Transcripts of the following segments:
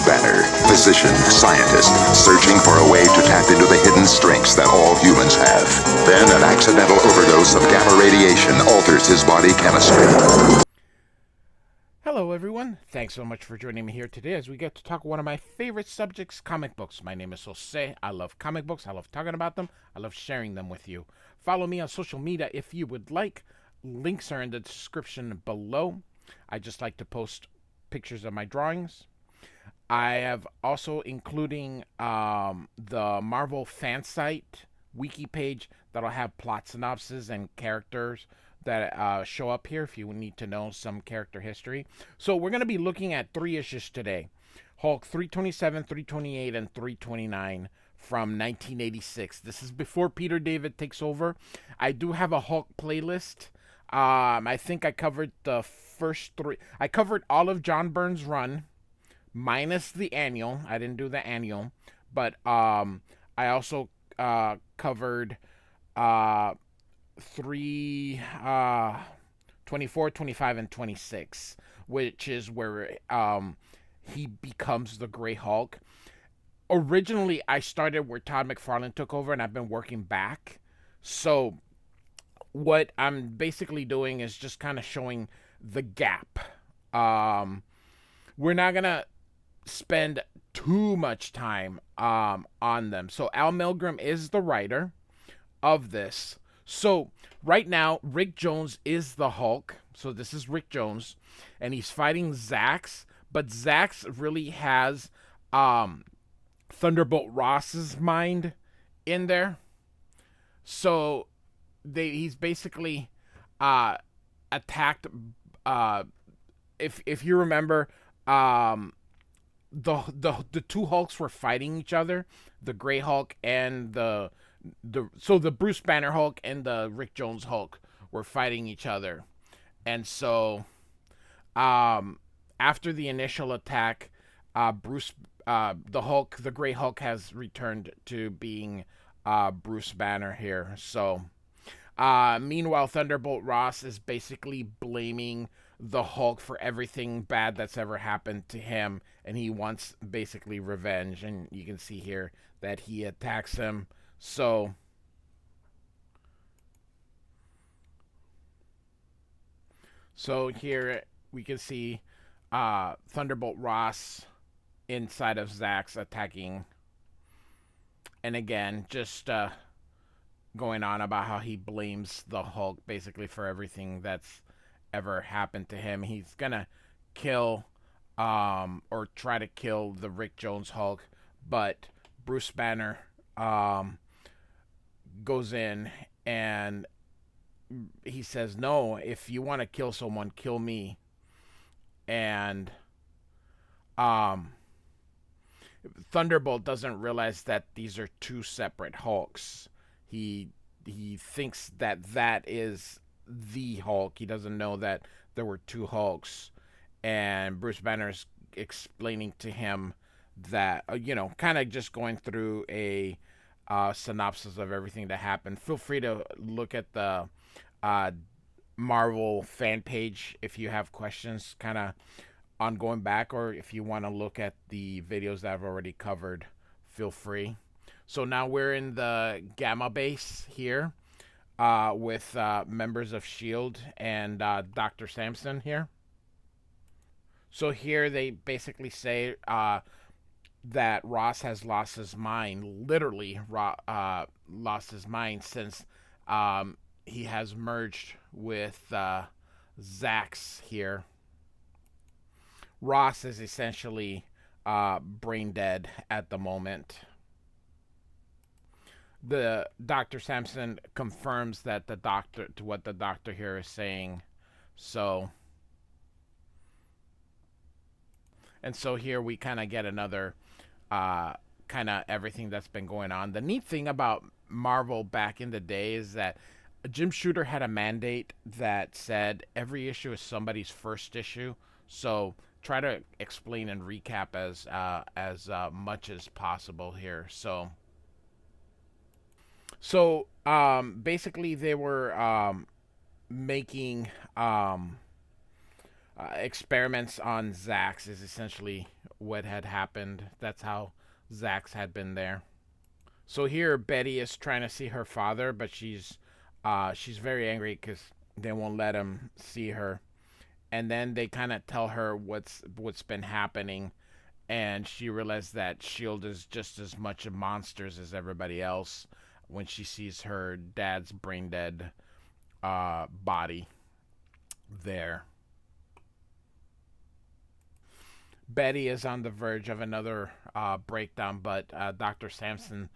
Banner, physician, scientist, searching for a way to tap into the hidden strengths that all humans have. Then an accidental overdose of gamma radiation alters his body chemistry. Hello everyone, thanks so much for joining me here today as we get to talk one of my favorite subjects, comic books. My name is Jose. I love comic books, I love talking about them, I love sharing them with you. Follow me on social media if you would like. Links are in the description below. I just like to post pictures of my drawings. I have also including the Marvel fan site wiki page that'll have plot synopsis and characters that show up here if you need to know some character history. So we're going to be looking at 3 issues today. Hulk 327, 328, and 329 from 1986. This is before Peter David takes over. I do have a Hulk playlist. I think I covered the first 3. I covered all of John Byrne's run, minus the annual. I didn't do the annual. But I also covered 24, 25, and 26, which is where he becomes the Gray Hulk. Originally, I started where Todd McFarlane took over, and I've been working back. So what I'm basically doing is just kind of showing the gap. We're not going to spend too much time on them. So Al Milgrom is the writer of this. So right now, Rick Jones is the Hulk. So this is Rick Jones, and he's fighting Zax, but Zax really has Thunderbolt Ross's mind in there. So he's basically attacked. If you remember, the two Hulks were fighting each other, the Gray Hulk and the Bruce Banner Hulk and the Rick Jones Hulk were fighting each other. And so after the initial attack, the Gray Hulk has returned to being Bruce Banner here. So meanwhile, Thunderbolt Ross is basically blaming the Hulk for everything bad that's ever happened to him, and he wants basically revenge. And you can see here that he attacks him. So here we can see Thunderbolt Ross inside of Zax attacking, and again just going on about how he blames the Hulk basically for everything that's ever happened to him. He's gonna kill or try to kill the Rick Jones Hulk, but Bruce Banner goes in and he says, no, if you want to kill someone, kill me. And Thunderbolt doesn't realize that these are 2 separate Hulks. He thinks that is the Hulk. He doesn't know that there were 2 Hulks. And Bruce Banner's explaining to him that, kind of just going through a synopsis of everything that happened. Feel free to look at the Marvel fan page if you have questions kind of on going back, or if you want to look at the videos that I've already covered, feel free. So now we're in the Gamma base here with members of S.H.I.E.L.D. and Dr. Samson here. So here they basically say that Ross has lost his mind, literally lost his mind since he has merged with Zax here. Ross is essentially brain dead at the moment. The Dr. Samson confirms that what the doctor here is saying. So here we kind of get another kind of everything that's been going on. The neat thing about Marvel back in the day is that Jim Shooter had a mandate that said every issue is somebody's first issue. So try to explain and recap as much as possible here. So basically they were making experiments on Zax is essentially what had happened. That's how Zax had been there. So here Betty is trying to see her father, but she's very angry because they won't let him see her. And then they kind of tell her what's been happening, and she realizes that Shield is just as much a monsters as everybody else when she sees her dad's brain dead body there. Betty is on the verge of another breakdown, but Dr. Sampson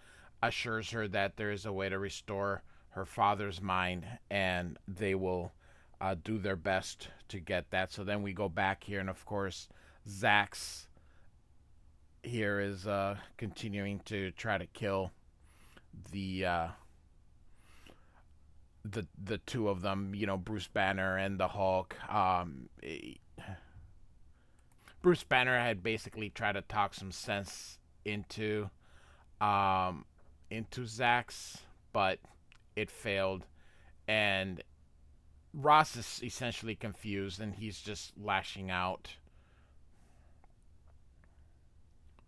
assures her that there is a way to restore her father's mind, and they will do their best to get that. So then we go back here, and of course, Zax here is continuing to try to kill the the two of them. You know, Bruce Banner and the Hulk. Bruce Banner had basically tried to talk some sense into um, into Zax, but it failed, and Ross is essentially confused, and he's just lashing out.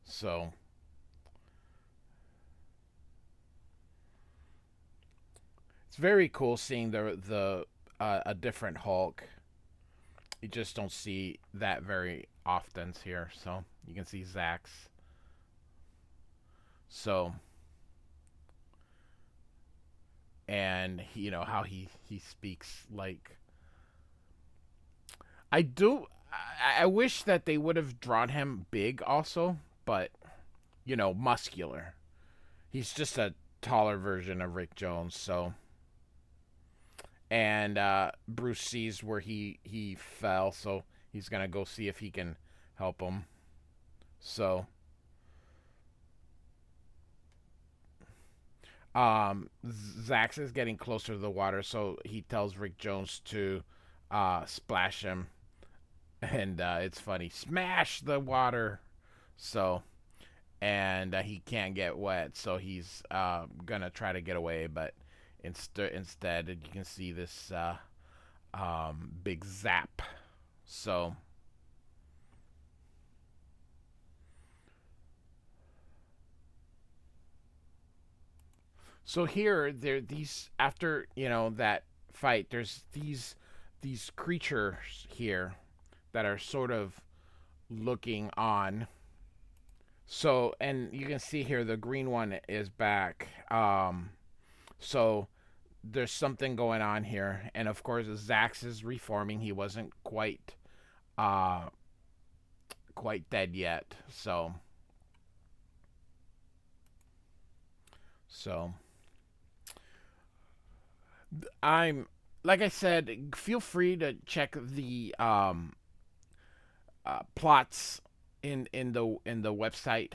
So it's very cool seeing the a different Hulk. You just don't see that very often here. So you can see Zax. So and you know how he speaks like I do. I wish that they would have drawn him big also, but you know muscular. He's just a taller version of Rick Jones. So and Bruce sees where he fell, so he's gonna go see if he can help him. So Zax is getting closer to the water, so he tells Rick Jones to splash him, and it's funny, smash the water. So and he can't get wet, so he's gonna try to get away, but instead you can see this big zap. So so here there these after you know that fight. There's these creatures here that are sort of looking on. So and you can see here the green one is back. So there's something going on here, and of course Zax is reforming. He wasn't uh quite dead yet. So I'm like I said, feel free to check the plots in the website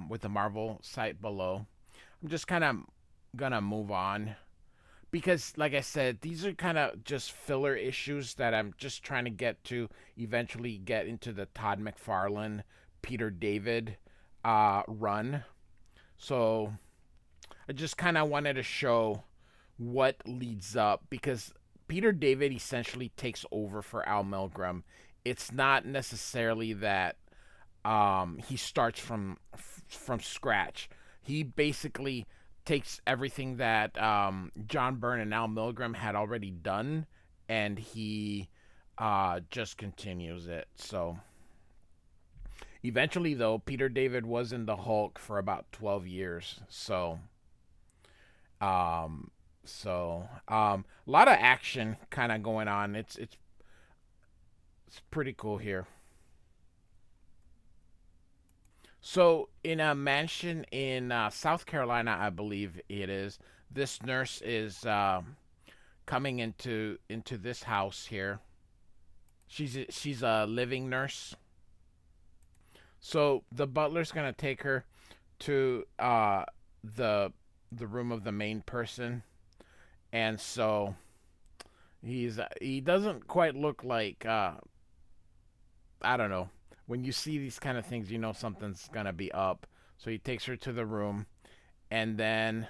with the Marvel site below. I'm just kind of gonna move on because, like I said, these are kind of just filler issues that I'm just trying to get to eventually get into the Todd McFarlane, Peter David run. So I just kind of wanted to show what leads up because Peter David essentially takes over for Al Milgrom. It's not necessarily that he starts from scratch. He basically takes everything that John Byrne and Al Milgrom had already done, and he just continues it. So eventually, though, Peter David was in the Hulk for about 12 years. Um, a lot of action kind of going on. It's pretty cool here. So, in a mansion in South Carolina, I believe it is, this nurse is coming into this house here. She's a living nurse. So the butler's gonna take her to the the room of the main person, and so he doesn't quite look like I don't know. When you see these kind of things, you know something's gonna be up. So he takes her to the room, and then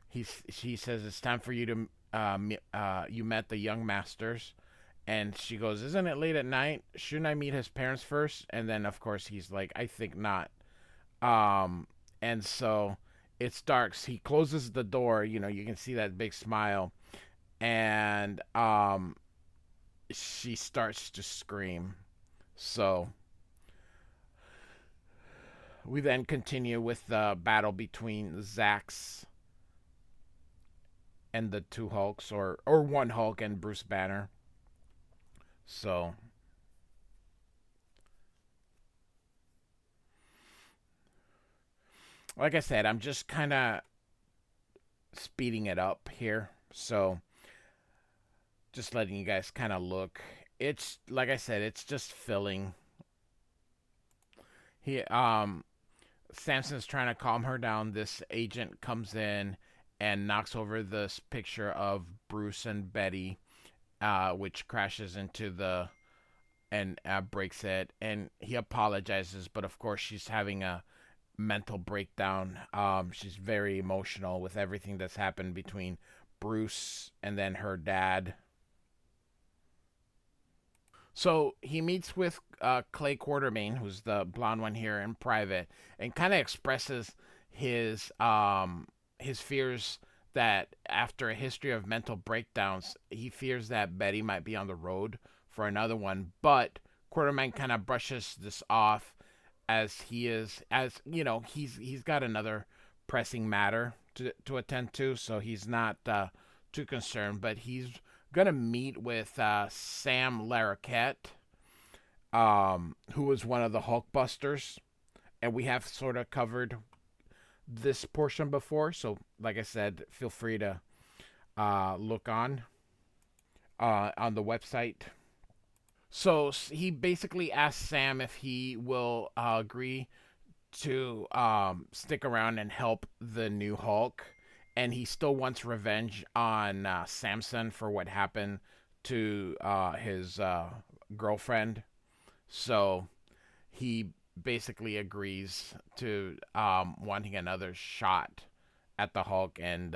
he says it's time for you to you met the young masters, And she goes, "Isn't it late at night? Shouldn't I meet his parents first?" And then of course he's like, "I think not." Um, and so it's dark. So he closes the door. You know, you can see that big smile, and she starts to scream. So we then continue with the battle between Zax and the two Hulks, or one Hulk and Bruce Banner. So, like I said, I'm just kind of speeding it up here. So, just letting you guys kind of look. It's like I said, it's just filling. He Samson's trying to calm her down. This agent comes in and knocks over this picture of Bruce and Betty, which crashes into the and breaks it. And he apologizes, but of course she's having a mental breakdown. She's very emotional with everything that's happened between Bruce and then her dad. So he meets with Clay Quartermain, who's the blonde one here, in private, and kind of expresses his his fears that after a history of mental breakdowns, he fears that Betty might be on the road for another one. But Quartermain kind of brushes this off as he is, as you know, he's got another pressing matter to attend to, so he's not too concerned. But he's gonna meet with Sam Larroquette, who was one of the Hulkbusters, and we have sort of covered this portion before. So, like I said, feel free to look on the website. So he basically asks Sam if he will agree to stick around and help the new Hulk, and he still wants revenge on Samson for what happened to his girlfriend. So he basically agrees to wanting another shot at the Hulk and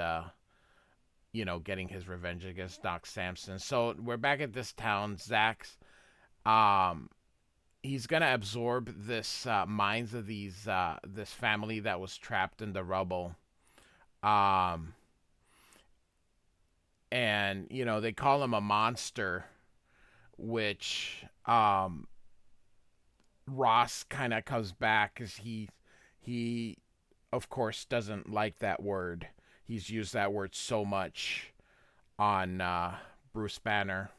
getting his revenge against Doc Samson. So we're back at this town. Zach's um, he's gonna absorb this minds of these this family that was trapped in the rubble. Um, and they call him a monster, which Ross kind of comes back because he of course doesn't like that word. He's used that word so much on Bruce Banner,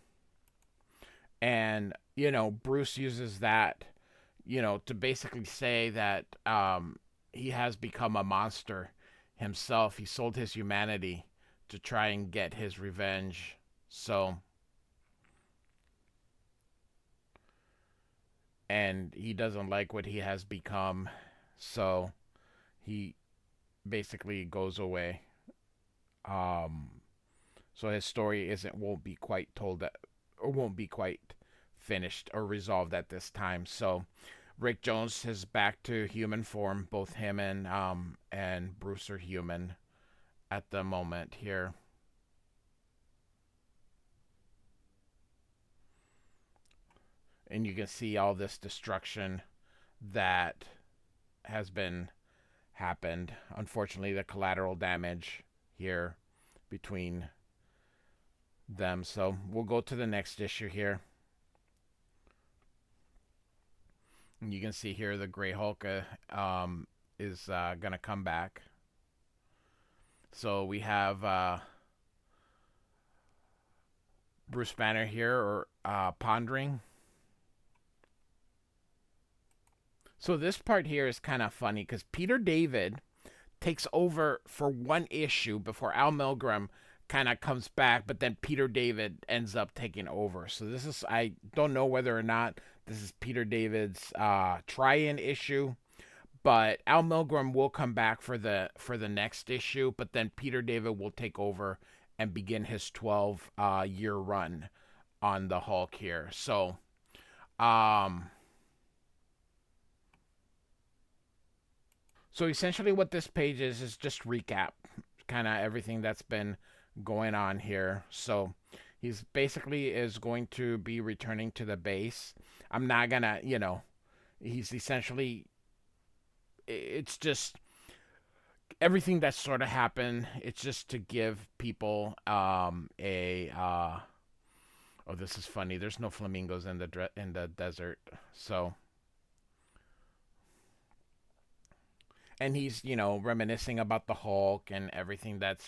and Bruce uses that to basically say that he has become a monster himself. He sold his humanity to try and get his revenge. So, and he doesn't like what he has become. So, he basically goes away. Um, so his story isn't won't be quite told that, or won't be quite finished or resolved at this time. So, Rick Jones is back to human form. Both him and Bruce are human at the moment here. And you can see all this destruction that has been happened. Unfortunately, the collateral damage here between them. So we'll go to the next issue here. And you can see here the Grey Hulk is gonna come back. So we have Bruce Banner here, or pondering. So this part here is kind of funny because Peter David takes over for one issue before Al Milgrom kind of comes back, but then Peter David ends up taking over. So this is, I don't know whether or not this is Peter David's try-in issue, but Al Milgrom will come back for the next issue, but then Peter David will take over and begin his 12 year run on the Hulk here. So um So essentially, what this page is just recap, kind of everything that's been going on here. So He's basically is going to be returning to the base. I'm not gonna, he's essentially, it's just everything that sort of happened. It's just to give people a oh, this is funny. There's no flamingos in the desert. So, and he's, reminiscing about the Hulk and everything that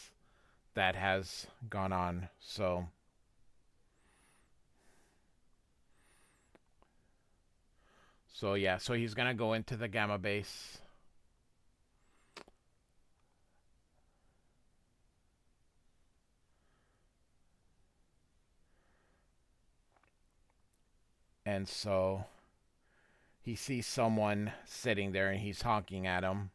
has gone on. So yeah, so he's going to go into the gamma base. And so he sees someone sitting there and he's honking at him.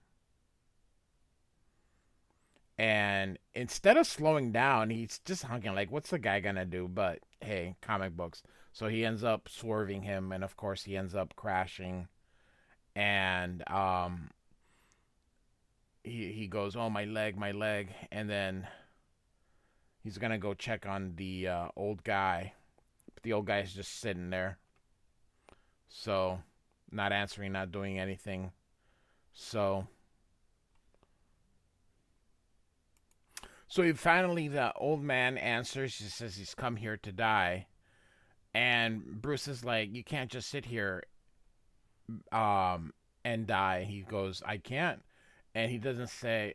And instead of slowing down, he's just honking like, what's the guy gonna do? But hey, comic books. So he ends up swerving him, and of course he ends up crashing. And he goes, oh, my leg, my leg. And then he's gonna go check on the old guy. But the old guy is just sitting there, so not answering, not doing anything. So he finally, the old man answers. He says he's come here to die. And Bruce is like, you can't just sit here and die. He goes, I can't. And he doesn't say,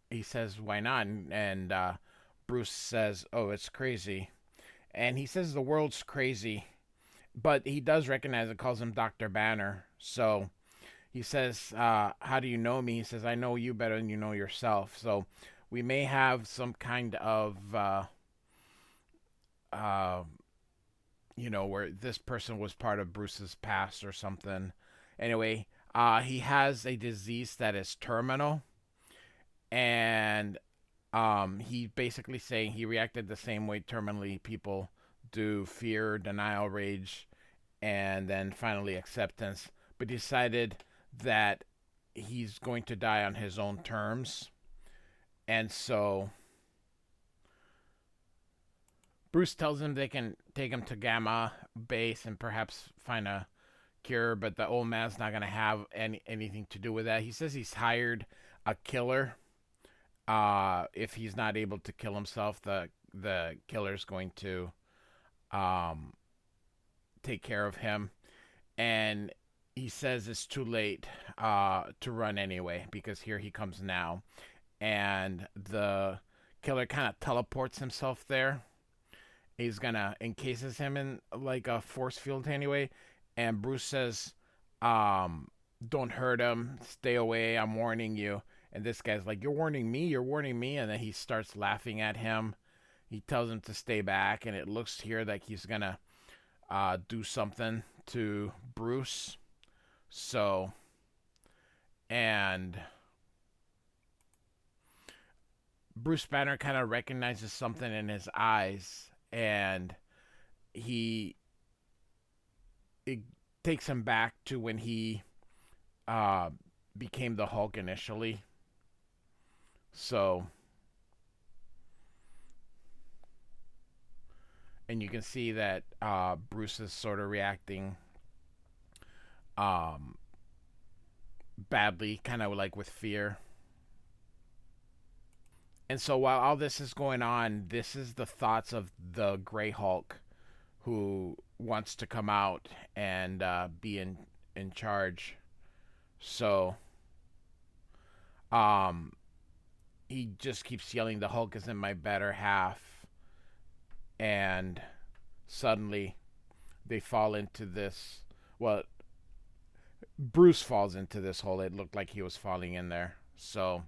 he says, why not? And Bruce says, oh, it's crazy. And he says the world's crazy, but he does recognize it, calls him Dr. Banner. So he says, how do you know me? He says, I know you better than you know yourself. So we may have some kind of, uh, where this person was part of Bruce's past or something. Anyway, he has a disease that is terminal, and he basically saying he reacted the same way terminally people do: fear, denial, rage, and then finally acceptance. But decided that he's going to die on his own terms, and so Bruce tells him they can take him to Gamma Base and perhaps find a cure, but the old man's not gonna have anything to do with that. He says he's hired a killer. If he's not able to kill himself, the killer's going to um, take care of him. And he says it's too late to run anyway, because here he comes now. And the killer kind of teleports himself there. He's gonna encases him in like a force field anyway. And Bruce says, don't hurt him, stay away, I'm warning you. And this guy's like, you're warning me, you're warning me. And then he starts laughing at him. He tells him to stay back, and it looks here like he's gonna do something to Bruce. So, and Bruce Banner kind of recognizes something in his eyes, and he it takes him back to when he uh, became the Hulk initially. So, and you can see that Bruce is sort of reacting um, badly, kind of like with fear. And so while all this is going on, this is the thoughts of the Gray Hulk, who wants to come out and be in charge. So um, he just keeps yelling, "The Hulk is in my better half," and suddenly they fall into this. Well, Bruce falls into this hole. It looked like he was falling in there. So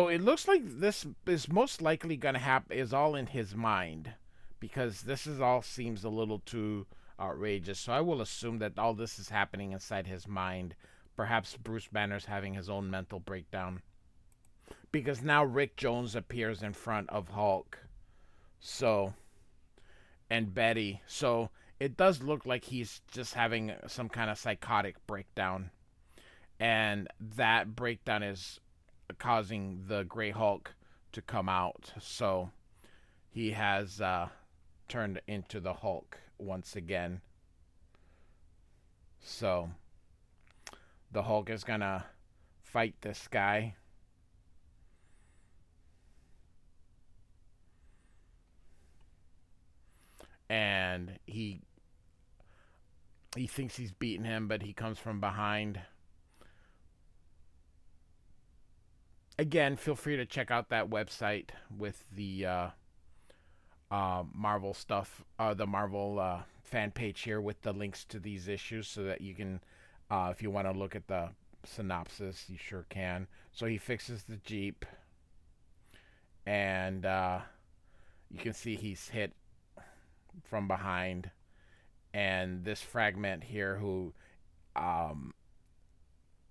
it looks like this is most likely going to happen, is all in his mind, because this is all seems a little too outrageous. So I will assume that all this is happening inside his mind. Perhaps Bruce Banner's having his own mental breakdown, because now Rick Jones appears in front of Hulk. So, and Betty. So it does look like he's just having some kind of psychotic breakdown. And that breakdown is causing the Grey Hulk to come out. So he has turned into the Hulk once again. So the Hulk is gonna fight this guy. And he thinks he's beaten him, but he comes from behind. Again, feel free to check out that website with the Marvel stuff, the Marvel fan page here with the links to these issues, so that you can, if you want to look at the synopsis, you sure can. So he fixes the Jeep, and you can see he's hit from behind. And this fragment here, who um,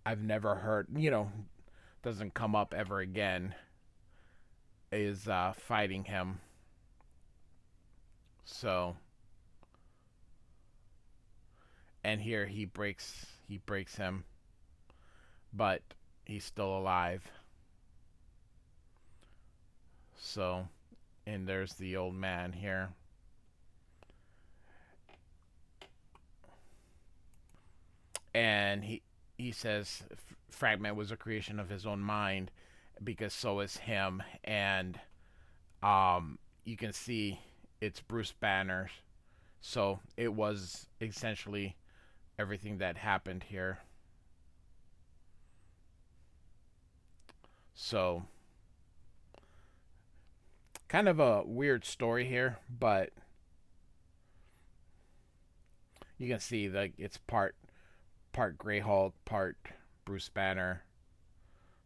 I've never heard, doesn't come up ever again, is fighting him. So, and here he breaks him, but he's still alive. So, and there's the old man here. And he says Fragment was a creation of his own mind, because so is him. And you can see it's Bruce Banner. So it was essentially everything that happened here. So kind of a weird story here, but you can see like it's part Grey Hulk, part Bruce Banner.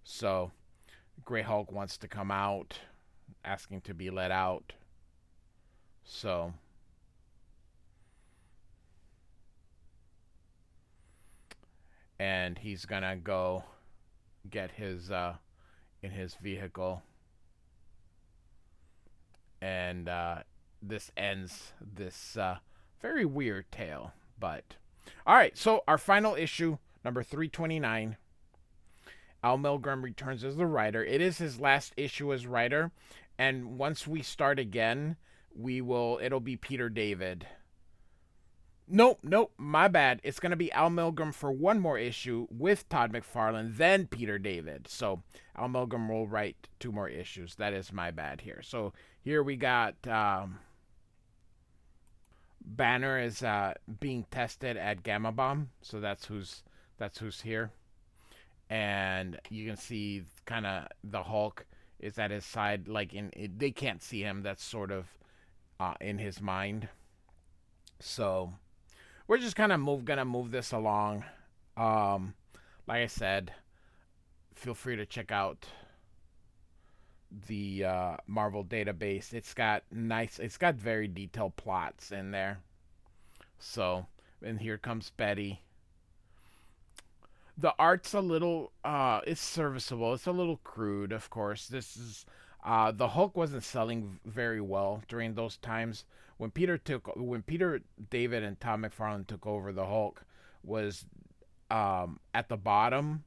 So Grey Hulk wants to come out, asking to be let out. So and he's gonna go get his in his vehicle, and this ends this very weird tale. But all right, so our final issue, number 329. Al Milgrom returns as the writer. It is his last issue as writer, and once we start again, it'll be Peter David. Nope, my bad. It's going to be Al Milgrom for one more issue with Todd McFarlane, then Peter David. So Al Milgrom will write two more issues. That is my bad here. So here we got Banner is being tested at Gamma Bomb. So that's who's here. And you can see kind of the Hulk is at his side, like they can't see him. That's sort of in his mind. So we're just kind of gonna move this along. Like I said, feel free to check out the Marvel database. It's got very detailed plots in there. So, and here comes Betty. The art's a little it's serviceable. It's a little crude, of course. This is the Hulk wasn't selling very well during those times. When Peter David and Tom McFarlane took over, the Hulk was at the bottom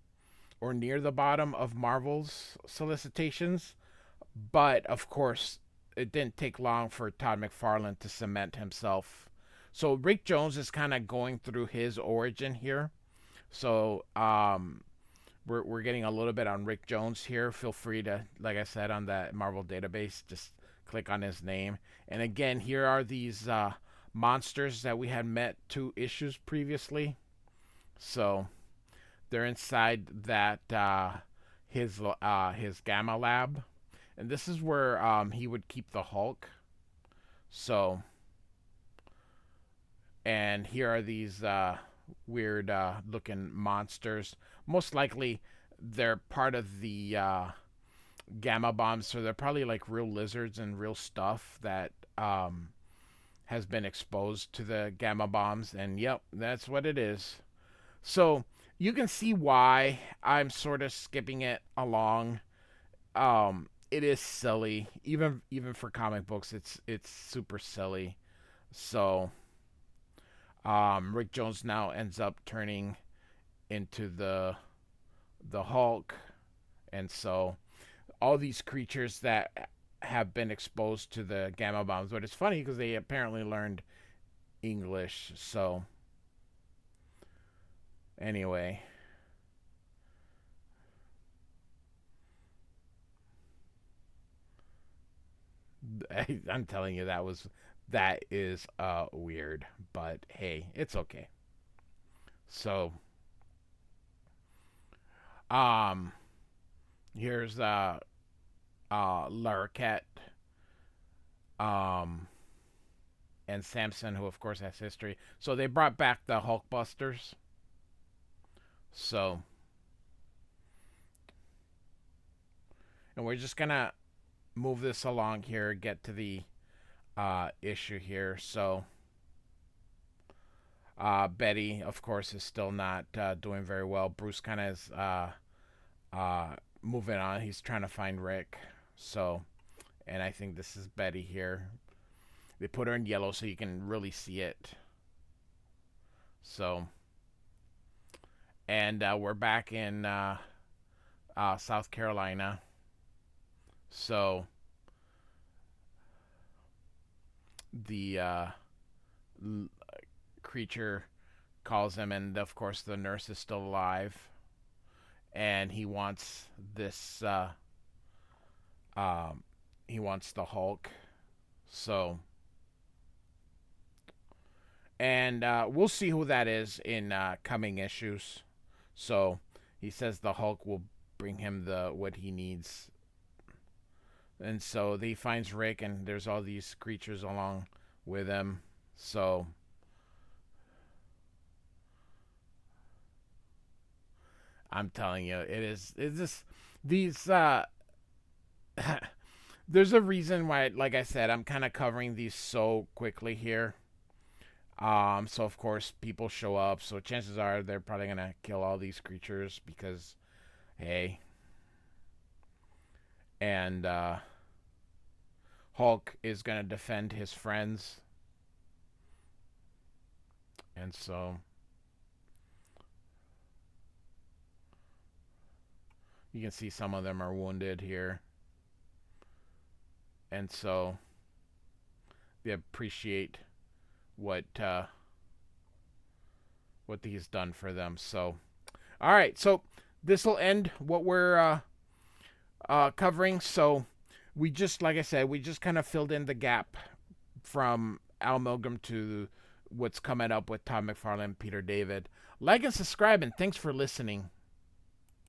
or near the bottom of Marvel's solicitations. But of course, it didn't take long for Todd McFarlane to cement himself. So Rick Jones is kind of going through his origin here. So we're getting a little bit on Rick Jones here. Feel free to, like I said, on that Marvel database, just click on his name. And again, here are these monsters that we had met 2 issues previously. So they're inside that his Gamma Lab, and this is where he would keep the Hulk. So, and here are these weird looking monsters. Most likely, they're part of the Gamma Bombs, so they're probably like real lizards and real stuff that has been exposed to the Gamma Bombs. And yep, that's what it is. So you can see why I'm sort of skipping it along. It is silly, even for comic books. It's super silly. So Rick Jones now ends up turning into the Hulk, and so all these creatures that have been exposed to the gamma bombs. But it's funny because they apparently learned English. So anyway, I'm telling you that is weird, but hey, it's okay. So um here's Larroquette um and Samson, who of course has history. So they brought back the Hulkbusters. So, and we're just gonna move this along here, get to the issue here. So Betty, of course, is still not doing very well. Bruce kind of is moving on. He's trying to find Rick. So, and I think this is Betty here. They put her in yellow so you can really see it. So, and we're back in South Carolina. So, the creature calls him, and of course, the nurse is still alive, and he wants this. He wants the Hulk. So, and we'll see who that is in coming issues. So, he says the Hulk will bring him the what he needs. And so he finds Rick, and there's all these creatures along with him. So I'm telling you, it's just these there's a reason why, like I said, I'm kind of covering these so quickly here. So of course people show up, so chances are they're probably gonna kill all these creatures because hey. And Hulk is gonna defend his friends. And so you can see some of them are wounded here. And so they appreciate what he's done for them. So, all right. So this will end what we're covering. So we just, like I said, we just kind of filled in the gap from Al Milgrom to what's coming up with Todd McFarlane and Peter David. Like and subscribe, and thanks for listening.